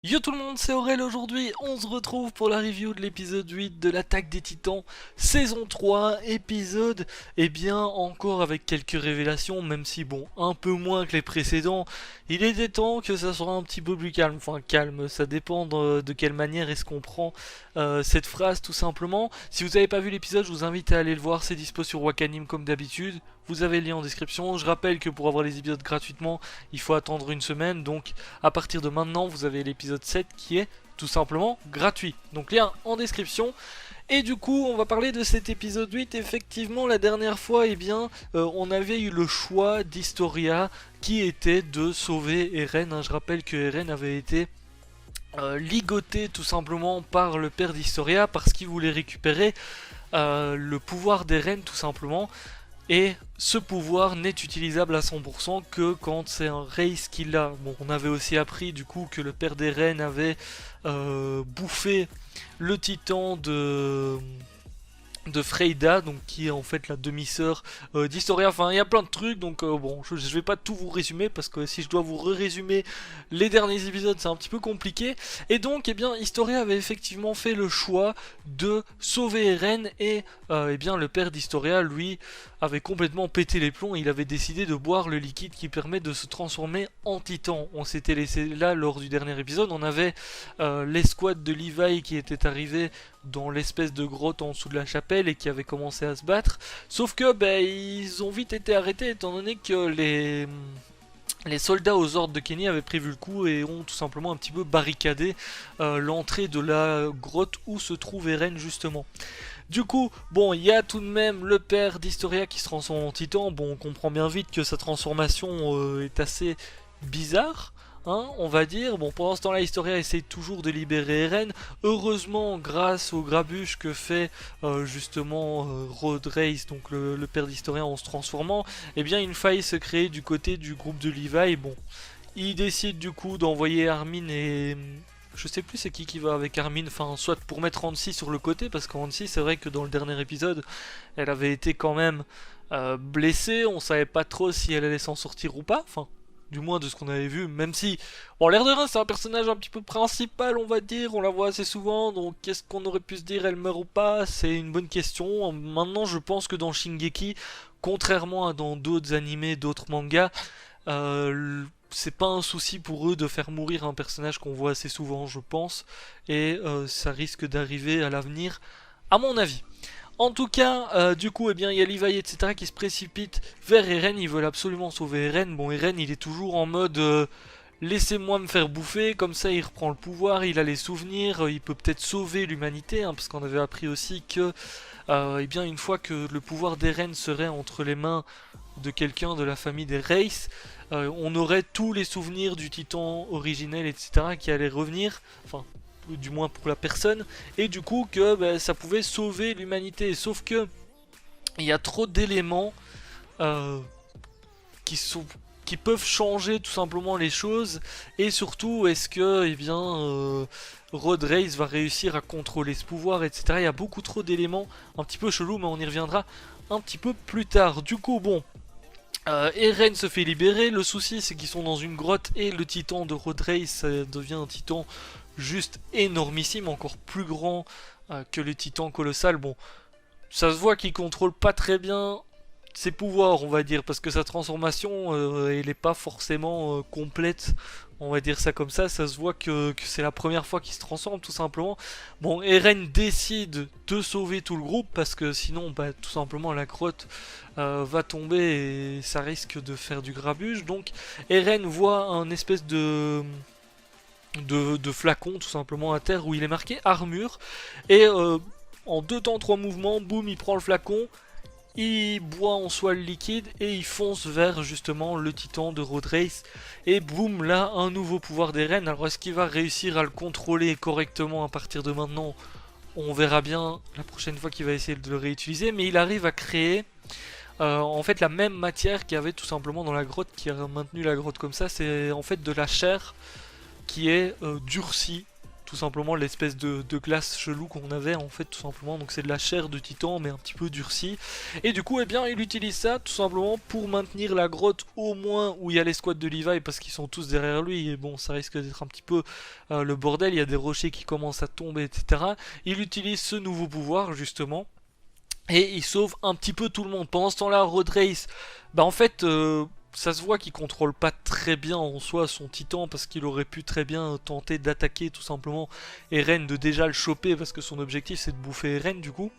Yo tout le monde, c'est Aurel. Aujourd'hui on se retrouve pour la review de l'épisode 8 de l'attaque des titans, saison 3, épisode, encore avec quelques révélations, même si bon, un peu moins que les précédents. Il était temps que ça soit un petit peu plus calme, enfin calme, ça dépend de quelle manière est-ce qu'on prend cette phrase tout simplement. Si vous n'avez pas vu l'épisode, je vous invite à aller le voir, c'est dispo sur Wakanim comme d'habitude. Vous avez le lien en description. Je rappelle que pour avoir les épisodes gratuitement, il faut attendre une semaine, donc à partir de maintenant, vous avez l'épisode 7 qui est tout simplement gratuit. Donc lien en description. Et du coup, on va parler de cet épisode 8. Effectivement, la dernière fois, on avait eu le choix d'Historia qui était de sauver Eren. Je rappelle que Eren avait été ligoté tout simplement par le père d'Historia parce qu'il voulait récupérer le pouvoir d'Eren tout simplement. Et ce pouvoir n'est utilisable à 100% que quand c'est un race qui l'a. Bon, on avait aussi appris du coup que le père d'Eren avait bouffé le titan de Freyda, donc qui est en fait la demi-sœur d'Historia. Enfin, il y a plein de trucs, donc bon, je vais pas tout vous résumer parce que si je dois vous résumer les derniers épisodes, c'est un petit peu compliqué. Et donc, Historia avait effectivement fait le choix de sauver Eren et le père d'Historia, lui, avait complètement pété les plombs et il avait décidé de boire le liquide qui permet de se transformer en titan. On s'était laissé là lors du dernier épisode, on avait l'escouade de Levi qui était arrivé dans l'espèce de grotte en dessous de la chapelle et qui avait commencé à se battre. Sauf que ils ont vite été arrêtés étant donné que les soldats aux ordres de Kenny avaient prévu le coup et ont tout simplement un petit peu barricadé l'entrée de la grotte où se trouve Eren justement. Du coup, bon, il y a tout de même le père d'Historia qui se transforme en titan. Bon, on comprend bien vite que sa transformation est assez bizarre. Hein, on va dire. Bon, pendant ce temps-là, Historia essaye toujours de libérer Eren. Heureusement, grâce au grabuge que fait Road Race, donc le père d'Historia en se transformant, une faille se crée du côté du groupe de Levi. Bon, il décide du coup d'envoyer Armin et je sais plus c'est qui va avec Armin, enfin soit pour mettre Hansi sur le côté parce qu'Hansi c'est vrai que dans le dernier épisode elle avait été quand même blessée, on savait pas trop si elle allait s'en sortir ou pas, enfin du moins de ce qu'on avait vu, même si bon l'air de rien c'est un personnage un petit peu principal on va dire, on la voit assez souvent donc qu'est-ce qu'on aurait pu se dire, elle meurt ou pas, c'est une bonne question. Maintenant je pense que dans Shingeki, contrairement à dans d'autres animés, d'autres mangas, c'est pas un souci pour eux de faire mourir un personnage qu'on voit assez souvent, je pense, et ça risque d'arriver à l'avenir, à mon avis. En tout cas, il y a Levi, etc., qui se précipitent vers Eren, ils veulent absolument sauver Eren. Bon, Eren, il est toujours en mode laissez-moi me faire bouffer, comme ça il reprend le pouvoir, il a les souvenirs, il peut peut-être sauver l'humanité, hein, parce qu'on avait appris aussi que, une fois que le pouvoir d'Eren serait entre les mains de quelqu'un de la famille des Race, on aurait tous les souvenirs du titan originel, etc., qui allaient revenir, enfin, du moins pour la personne, et du coup que ça pouvait sauver l'humanité. Sauf que il y a trop d'éléments euh, qui sont qui peuvent changer tout simplement les choses, et surtout est-ce que Road Race va réussir à contrôler ce pouvoir, etc. Il y a beaucoup trop d'éléments un petit peu chelous, mais on y reviendra un petit peu plus tard. Du coup, bon, Eren se fait libérer. Le souci, c'est qu'ils sont dans une grotte et le titan de Road Race devient un titan juste énormissime, encore plus grand que le titan colossal. Bon, ça se voit qu'il contrôle pas très bien ses pouvoirs, on va dire, parce que sa transformation, elle est pas forcément complète. On va dire ça comme ça se voit que c'est la première fois qu'il se transforme tout simplement. Bon, Eren décide de sauver tout le groupe parce que sinon, tout simplement, la grotte va tomber et ça risque de faire du grabuge. Donc, Eren voit un espèce de flacon tout simplement à terre où il est marqué armure. Et en 2 temps 3 mouvements, boum, il prend le flacon. Il boit en soi le liquide et il fonce vers justement le titan de Road Race. Et boum, là, un nouveau pouvoir d'Eren. Alors est-ce qu'il va réussir à le contrôler correctement à partir de maintenant? On verra bien la prochaine fois qu'il va essayer de le réutiliser. Mais il arrive à créer en fait la même matière qu'il y avait tout simplement dans la grotte, qui a maintenu la grotte comme ça. C'est en fait de la chair qui est durcie tout simplement l'espèce de glace chelou qu'on avait en fait tout simplement. Donc c'est de la chair de titan mais un petit peu durcie. Et du coup eh bien il utilise ça tout simplement pour maintenir la grotte au moins où il y a les squads de Levi, parce qu'ils sont tous derrière lui et bon ça risque d'être un petit peu le bordel, il y a des rochers qui commencent à tomber etc. Il utilise ce nouveau pouvoir justement et il sauve un petit peu tout le monde. Pendant ce temps-là, Road Race, bah en fait, ça se voit qu'il contrôle pas très bien en soi son titan, parce qu'il aurait pu très bien tenter d'attaquer tout simplement Eren, de déjà le choper, parce que son objectif c'est de bouffer Eren du coup.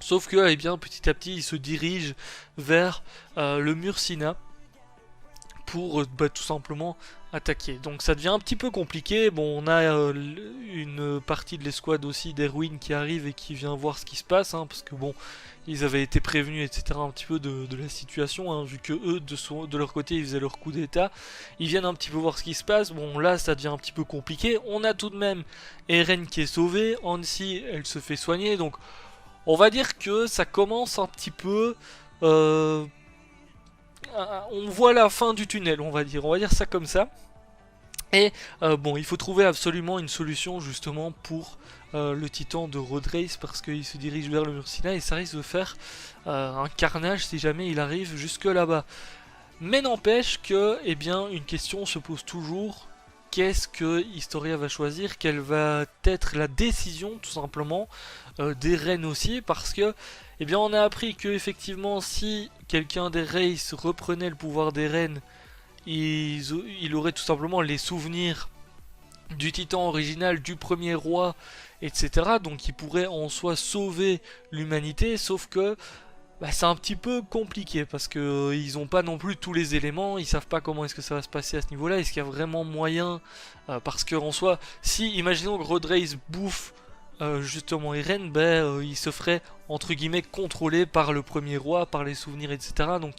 Sauf que, eh bien, petit à petit, il se dirige vers le mur Sina pour bah, tout simplement attaquer. Donc ça devient un petit peu compliqué. Bon, on a une partie de l'escouade aussi d'Erwin qui arrive et qui vient voir ce qui se passe, hein, parce que bon, ils avaient été prévenus, etc. un petit peu de la situation, hein, vu que eux, de leur côté, ils faisaient leur coup d'état. Ils viennent un petit peu voir ce qui se passe. Bon, là, ça devient un petit peu compliqué. On a tout de même Eren qui est sauvé. Hansi, elle se fait soigner. Donc, on va dire que ça commence un petit peu... on voit la fin du tunnel, on va dire ça comme ça. Et bon, il faut trouver absolument une solution justement pour le titan de Road Race, parce qu'il se dirige vers le mur Sina et ça risque de faire un carnage si jamais il arrive jusque là-bas. Mais n'empêche que, eh bien, une question se pose toujours. Qu'est-ce que Historia va choisir? Quelle va être la décision tout simplement d'Eren aussi? Parce que, eh bien, on a appris que effectivement, si quelqu'un des Races reprenait le pouvoir d'Eren, il aurait tout simplement les souvenirs du titan original, du premier roi, etc. Donc il pourrait en soi sauver l'humanité, sauf que bah, c'est un petit peu compliqué parce que ils ont pas non plus tous les éléments, ils savent pas comment est-ce que ça va se passer à ce niveau-là, est-ce qu'il y a vraiment moyen, parce que en soi, si imaginons que Road Race bouffe justement Eren, ben, il se ferait entre guillemets contrôlé par le premier roi, par les souvenirs, etc. Donc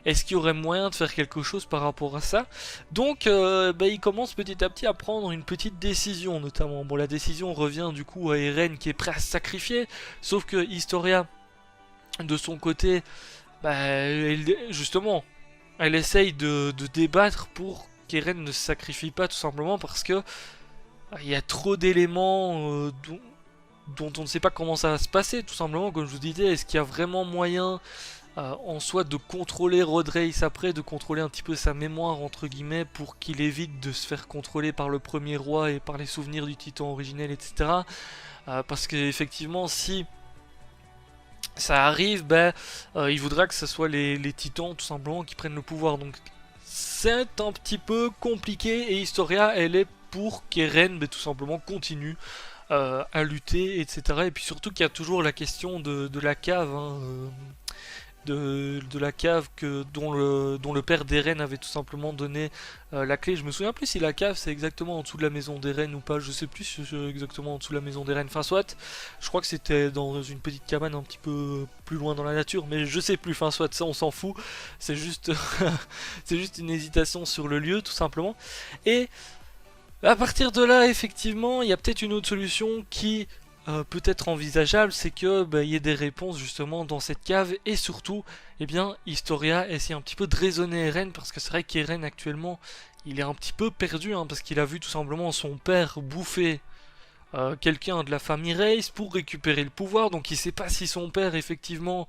est-ce qu'il y aurait moyen de faire quelque chose par rapport à ça? Donc ben, il commence petit à petit à prendre une petite décision notamment. Bon, la décision revient du coup à Eren qui est prêt à se sacrifier, sauf que Historia de son côté, bah, justement, elle essaye de débattre pour qu'Eren ne se sacrifie pas tout simplement parce que il y a trop d'éléments dont on ne sait pas comment ça va se passer tout simplement. Comme je vous disais, est-ce qu'il y a vraiment moyen en soi de contrôler Road Race après, de contrôler un petit peu sa mémoire entre guillemets pour qu'il évite de se faire contrôler par le premier roi et par les souvenirs du titan originel, etc. Parce qu'effectivement, si ça arrive, ben, il voudra que ce soit les titans tout simplement qui prennent le pouvoir. Donc c'est un petit peu compliqué et Historia elle est pour qu'Eren tout simplement continue à lutter, etc. Et puis surtout qu'il y a toujours la question de la cave, hein, de la cave dont le père d'Eren avait tout simplement donné la clé. Je me souviens plus si la cave c'est exactement en dessous de la maison d'Eren ou pas, je sais plus si c'est exactement en dessous de la maison d'Eren, enfin soit, je crois que c'était dans une petite cabane un petit peu plus loin dans la nature, mais je sais plus, enfin soit, ça on s'en fout, c'est juste, c'est juste une hésitation sur le lieu tout simplement. Et à partir de là, effectivement, il y a peut-être une autre solution qui peut être envisageable, c'est que bah, y ait des réponses justement dans cette cave et surtout, eh bien, Historia essaie un petit peu de raisonner Eren parce que c'est vrai qu'Eren actuellement, il est un petit peu perdu hein, parce qu'il a vu tout simplement son père bouffer quelqu'un de la famille Race pour récupérer le pouvoir, donc il sait pas si son père effectivement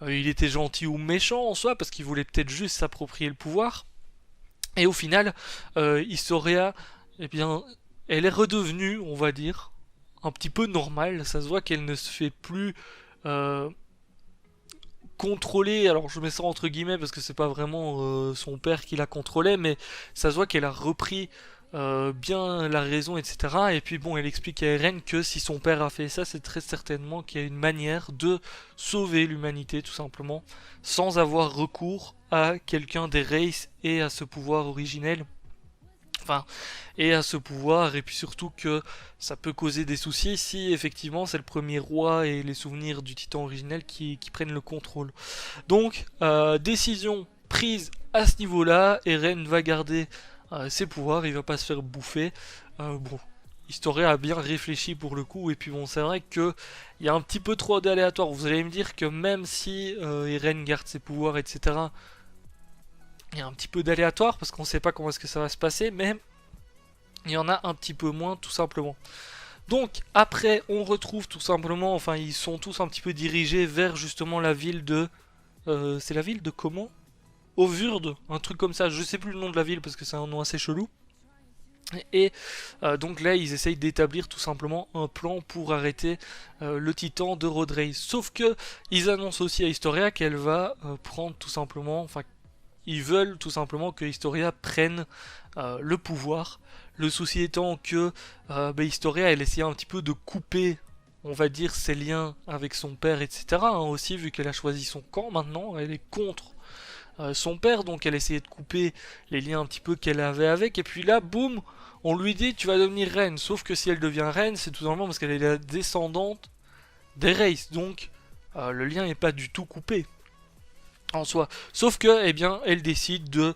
il était gentil ou méchant en soi parce qu'il voulait peut-être juste s'approprier le pouvoir. Et au final, Historia, eh bien, elle est redevenue, on va dire, un petit peu normale. Ça se voit qu'elle ne se fait plus contrôler. Alors je mets ça entre guillemets parce que c'est pas vraiment son père qui la contrôlait, mais ça se voit qu'elle a repris bien la raison, etc. Et puis bon, elle explique à Eren que si son père a fait ça, c'est très certainement qu'il y a une manière de sauver l'humanité, tout simplement, sans avoir recours à quelqu'un des races et à ce pouvoir originel. Enfin, et à ce pouvoir, et puis surtout que ça peut causer des soucis si effectivement c'est le premier roi et les souvenirs du titan originel qui prennent le contrôle. Donc, décision prise à ce niveau-là, Eren va garder ses pouvoirs, il va pas se faire bouffer. Bon, Historia a bien réfléchi pour le coup, et puis bon, c'est vrai que il y a un petit peu trop d'aléatoire. Vous allez me dire que même si Eren garde ses pouvoirs, etc., il y a un petit peu d'aléatoire parce qu'on sait pas comment est-ce que ça va se passer, mais il y en a un petit peu moins tout simplement. Donc après on retrouve tout simplement, enfin ils sont tous un petit peu dirigés vers justement la ville de... c'est la ville de comment? Ovurde, un truc comme ça, je sais plus le nom de la ville parce que c'est un nom assez chelou. Et donc là ils essayent d'établir tout simplement un plan pour arrêter le titan de Rodrey. Sauf que ils annoncent aussi à Historia qu'elle va prendre tout simplement, enfin ils veulent tout simplement que Historia prenne le pouvoir. Le souci étant que Historia elle essayait un petit peu de couper, on va dire, ses liens avec son père, etc. Hein, aussi vu qu'elle a choisi son camp maintenant, elle est contre son père, donc elle essayait de couper les liens un petit peu qu'elle avait avec, et puis là, boum, on lui dit tu vas devenir reine, sauf que si elle devient reine, c'est tout simplement parce qu'elle est la descendante des Races, donc le lien n'est pas du tout coupé en soi. Sauf que, eh bien, elle décide de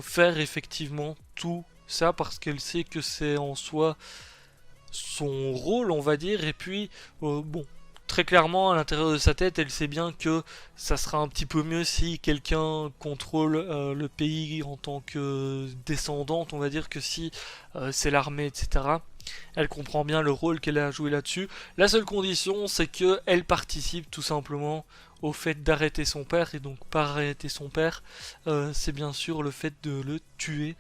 faire effectivement tout ça parce qu'elle sait que c'est en soi son rôle, on va dire, et puis, bon, très clairement, à l'intérieur de sa tête, elle sait bien que ça sera un petit peu mieux si quelqu'un contrôle le pays en tant que descendante, on va dire, que si c'est l'armée, etc. Elle comprend bien le rôle qu'elle a à jouer là-dessus. La seule condition, c'est qu'elle participe tout simplement au fait d'arrêter son père, et donc par arrêter son père, c'est bien sûr le fait de le tuer.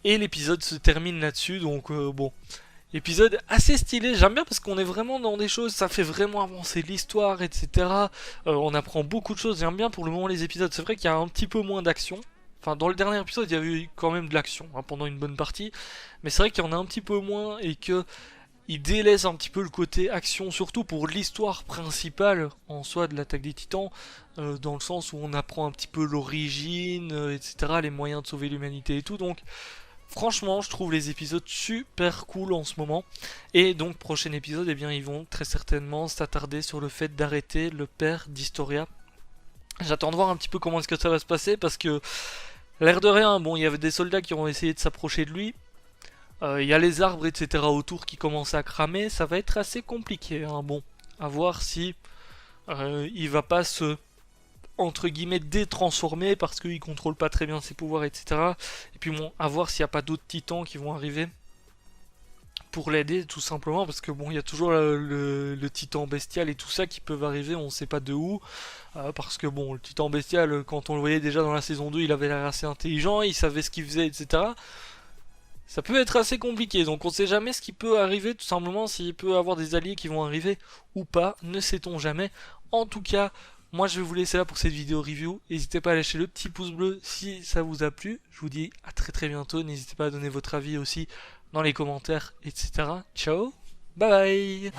Et l'épisode se termine là-dessus, donc bon... Épisode assez stylé, j'aime bien parce qu'on est vraiment dans des choses, ça fait vraiment avancer l'histoire, etc. On apprend beaucoup de choses, j'aime bien pour le moment les épisodes. C'est vrai qu'il y a un petit peu moins d'action. Enfin, dans le dernier épisode, il y a eu quand même de l'action hein, pendant une bonne partie. Mais c'est vrai qu'il y en a un petit peu moins et que il délaisse un petit peu le côté action, surtout pour l'histoire principale en soi de l'attaque des Titans, dans le sens où on apprend un petit peu l'origine, etc., les moyens de sauver l'humanité et tout. Donc franchement, je trouve les épisodes super cool en ce moment. Et donc, prochain épisode, eh bien, ils vont très certainement s'attarder sur le fait d'arrêter le père d'Historia. J'attends de voir un petit peu comment est-ce que ça va se passer, parce que, l'air de rien, bon, il y avait des soldats qui ont essayé de s'approcher de lui. Il y a les arbres, etc. autour qui commencent à cramer. Ça va être assez compliqué, hein. Bon, à voir si il va pas se... entre guillemets détransformé parce qu'il contrôle pas très bien ses pouvoirs, etc. Et puis bon, à voir s'il n'y a pas d'autres titans qui vont arriver pour l'aider, tout simplement, parce que bon, il y a toujours le titan bestial et tout ça qui peuvent arriver, on sait pas de où, parce que bon, le titan bestial, quand on le voyait déjà dans la saison 2, il avait l'air assez intelligent, il savait ce qu'il faisait, etc. Ça peut être assez compliqué, donc on sait jamais ce qui peut arriver, tout simplement, s'il peut avoir des alliés qui vont arriver ou pas, ne sait-on jamais. En tout cas, moi je vais vous laisser là pour cette vidéo review. N'hésitez pas à lâcher le petit pouce bleu si ça vous a plu. Je vous dis à très très bientôt. N'hésitez pas à donner votre avis aussi dans les commentaires, etc. Ciao, bye bye.